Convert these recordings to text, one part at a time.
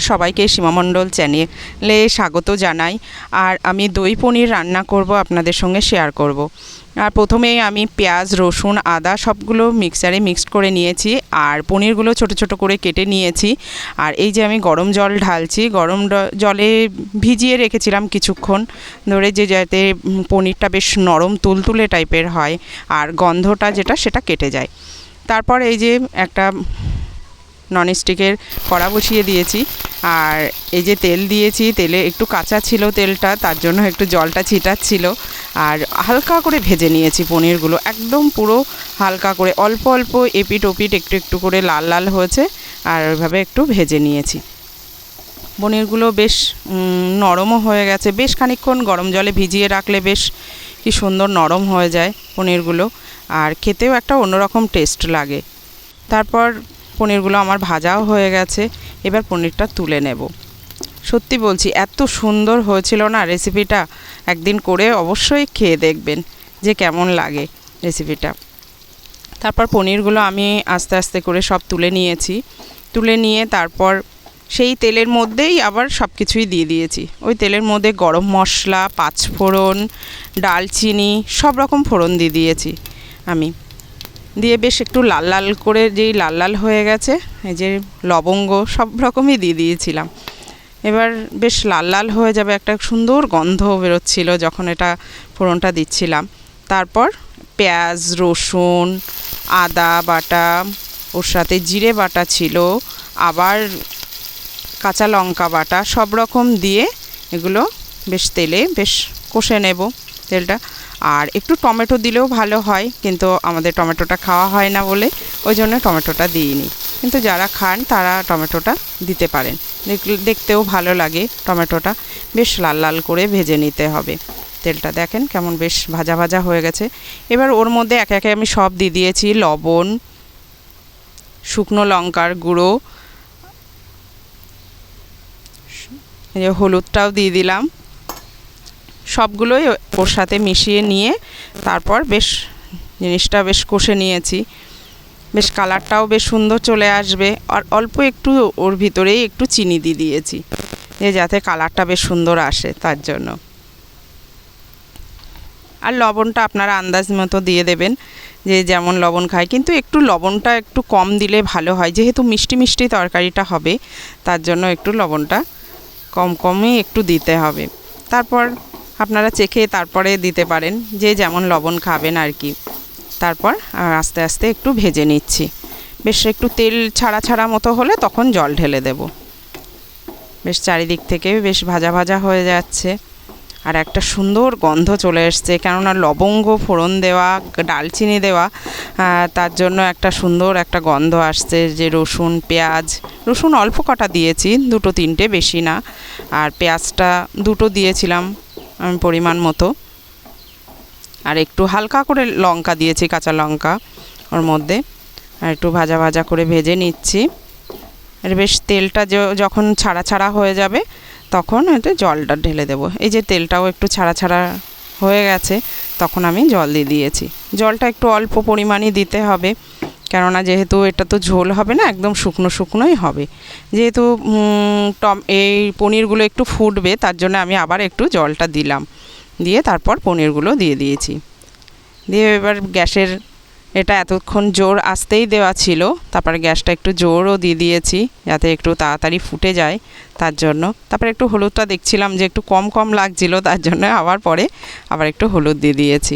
সবাইকে সীমা মণ্ডল চ্যানেলে স্বাগত জানাই। আর আমি দই পনির রান্না করব, আপনাদের সঙ্গে শেয়ার করব। আর প্রথমেই আমি পেঁয়াজ, রসুন, আদা সবগুলো মিক্সারে মিক্সড করে নিয়েছি আর পনিরগুলো ছোট ছোট করে কেটে নিয়েছি। আর এই যে আমি গরম জল ঢালছি, গরম জলে ভিজিয়ে রেখেছিলাম কিছুক্ষণ ধরে, যে যাতে পনিরটা বেশ নরম তুলতুলে টাইপের হয় আর গন্ধটা যেটা সেটা কেটে যায়। তারপর এই যে একটা ননস্টিকের কড়া বসিয়ে দিয়েছি আর এই যে তেল দিয়েছি, তেলে একটু কাঁচা ছিল তেলটা, তার জন্য একটু জলটা ছিটাচ্ছিল। আর হালকা করে ভেজে নিয়েছি পনিরগুলো, একদম পুরো হালকা করে, অল্প অল্প এপিট ওপিট একটু একটু করে লাল লাল হয়েছে আর ওইভাবে একটু ভেজে নিয়েছি। পনিরগুলো বেশ নরমও হয়ে গেছে, বেশ খানিকক্ষণ গরম জলে ভিজিয়ে রাখলে বেশ কি সুন্দর নরম হয়ে যায় পনিরগুলো, আর খেতেও একটা অন্যরকম টেস্ট লাগে। তারপর পনিরগুলো আমার ভাজাও হয়ে গেছে, এবার পনিরটা তুলে নেব। সত্যি বলছি, এত সুন্দর হয়েছিল না রেসিপিটা, একদিন করে অবশ্যই খেয়ে দেখবেন যে কেমন লাগে রেসিপিটা। তারপর পনিরগুলো আমি আস্তে আস্তে করে সব তুলে নিয়েছি, তুলে নিয়ে তারপর সেই তেলের মধ্যেই আবার সব কিছুই দিয়ে দিয়েছি। ওই তেলের মধ্যে গরম মশলা, পাঁচফোড়ন, ডালচিনি সব রকম ফোড়ন দিয়ে দিয়েছি আমি, দিয়ে বেশ একটু লাল লাল করে, যেই লাল লাল হয়ে গেছে এই যে লবঙ্গ সব রকমই দিয়ে দিয়েছিলাম। এবার বেশ লাল লাল হয়ে যাবে, একটা সুন্দর গন্ধ বেরোচ্ছিল যখন এটা ফোড়নটা দিচ্ছিলাম। তারপর পেঁয়াজ, রসুন, আদা বাটা, ওর সাথে জিরে বাটা ছিল, আবার কাঁচা লঙ্কা বাটা, সব রকম দিয়ে এগুলো বেশ তেলে বেশ কষে নেব তেলটা। আর একটু টমেটো দিলেও ভালো হয়, কিন্তু আমাদের টমেটোটা খাওয়া হয় না বলে ওই জন্য টমেটোটা দিইনি, কিন্তু যারা খান তারা টমেটোটা দিতে পারেন, দেখতেও ভালো লাগে। টমেটোটা বেশ লাল লাল করে ভেজে নিতে হবে। তেলটা দেখেন কেমন বেশ ভাজা ভাজা হয়ে গেছে। এবার ওর মধ্যে একে একে আমি সব দিয়ে দিয়েছি, লবণ, শুকনো লঙ্কার গুঁড়ো, হলুদটাও দিয়ে দিলাম, সবগুলোই ওর সাথে মিশিয়ে নিয়ে তারপর বেশ জিনিসটা বেশ কষে নিয়েছি। বেশ কালারটাও বেশ সুন্দর চলে আসবে, আর অল্প একটু ওর ভিতরেই একটু চিনি দিয়ে দিয়েছি, যে যাতে কালারটা বেশ সুন্দর আসে তার জন্য। আর লবণটা আপনারা আন্দাজ মতো দিয়ে দেবেন, যে যেমন লবণ খায়, কিন্তু একটু লবণটা একটু কম দিলে ভালো হয়, যেহেতু মিষ্টি মিষ্টি তরকারিটা হবে তার জন্য একটু লবণটা কম কমই একটু দিতে হবে। তারপর আপনারা চেখে তারপরে দিতে পারেন, যে যেমন লবণ খাবেন আর কি। তারপর আস্তে আস্তে একটু ভেজে নিচ্ছি, বেশ একটু তেল ছাড়া ছাড়া মতো হলে তখন জল ঢেলে দেব। বেশ চারিদিক থেকে বেশ ভাজা ভাজা হয়ে যাচ্ছে আর একটা সুন্দর গন্ধ চলে এসছে, কেননা লবঙ্গ ফোড়ন দেওয়া, ডালচিনি দেওয়া, তার জন্য একটা সুন্দর একটা গন্ধ আসছে। যে রসুন, পেঁয়াজ, রসুন অল্প কটা দিয়েছি, দুটো তিনটে, বেশি না, আর পেঁয়াজটা দুটো দিয়েছিলাম আমি পরিমাণ মতো, আর একটু হালকা করে লঙ্কা দিয়েছি, কাঁচা লঙ্কা ওর মধ্যে, আর একটু ভাজা ভাজা করে ভেজে নিচ্ছি। আর বেশ তেলটা যখন ছাড়া ছাড়া হয়ে যাবে তখন এতে জলটা ঢেলে দেব। এই যে তেলটাও একটু ছাড়া ছাড়া হয়ে গেছে, তখন আমি জল দিয়ে দিয়েছি। জলটা একটু অল্প পরিমাণই দিতে হবে, কেননা যেহেতু এটা তো ঝোল হবে না, একদম শুকনো শুকনোই হবে। যেহেতু এই পনিরগুলো একটু ফুটবে, তার জন্য আমি আবার একটু জলটা দিলাম, দিয়ে তারপর পনিরগুলো দিয়ে দিয়েছি। দিয়ে এবার গ্যাসের এটা এতক্ষণ জোর আস্তেই দেওয়া ছিল, তারপরে গ্যাসটা একটু জোরও দিয়ে দিয়েছি যাতে একটু তাড়াতাড়ি ফুটে যায় তার জন্য। তারপরে একটু হলুদটা দেখছিলাম যে একটু কম কম লাগছিল, তার জন্য আবার পরে আবার একটু হলুদ দিয়ে দিয়েছি।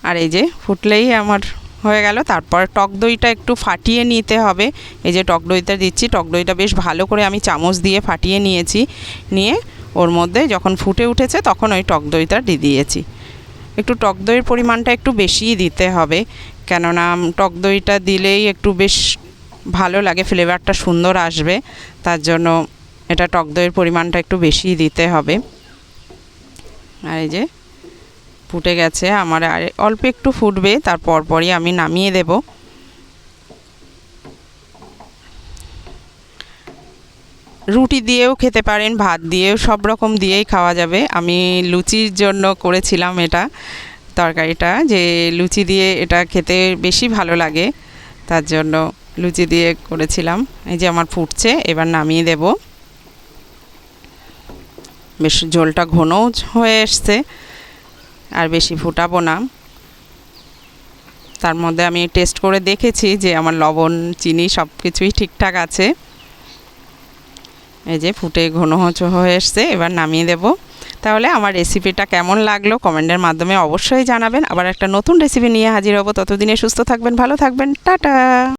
আর এই যে ফুটলেই আমার হয়ে গেল। তারপর টক দইটা একটু ফাটিয়ে নিতে হবে। এই যে টক দইটা দিচ্ছি, টক দইটা বেশ ভালো করে আমি চামচ দিয়ে ফাটিয়ে নিয়েছি, নিয়ে ওর মধ্যে যখন ফুটে উঠেছে তখন ওই টক দইটা দিয়ে দিয়েছি। একটু টক দইয়ের পরিমাণটা একটু বেশিই দিতে হবে, কেননা টক দইটা দিলেই একটু বেশ ভালো লাগে, ফ্লেভারটা সুন্দর আসবে, তার জন্য এটা টক দইয়ের পরিমাণটা একটু বেশিই দিতে হবে। আর এই যে ফুটে গেছে আমার, আর অল্প একটু ফুটবে, তারপর পরই আমি নামিয়ে দেব। রুটি দিয়েও খেতে পারেন, ভাত দিয়েও, সব রকম দিয়েই খাওয়া যাবে। আমি লুচির জন্য করেছিলাম এটা তরকারিটা, যে লুচি দিয়ে এটা খেতে বেশি ভালো লাগে, তার জন্য লুচি দিয়ে করেছিলাম। এই যে আমার ফুটছে, এবার নামিয়ে দেব। বেশ ঝোলটা ঘনও হয়ে এসছে, আর বেশি ফুটাবো না। তার মধ্যে আমি টেস্ট করে দেখেছি যে আমার লবণ চিনি সব কিছুই ঠিকঠাক আছে। এই যে ফুটে ঘন হয়ে এসছে, এবার নামিয়ে দেব। তাহলে আমার রেসিপিটা কেমন লাগলো কমেন্টের মাধ্যমে অবশ্যই জানাবেন। আবার একটা নতুন রেসিপি নিয়ে হাজির হব। ততদিনে সুস্থ থাকবেন, ভালো থাকবেন, টাটা।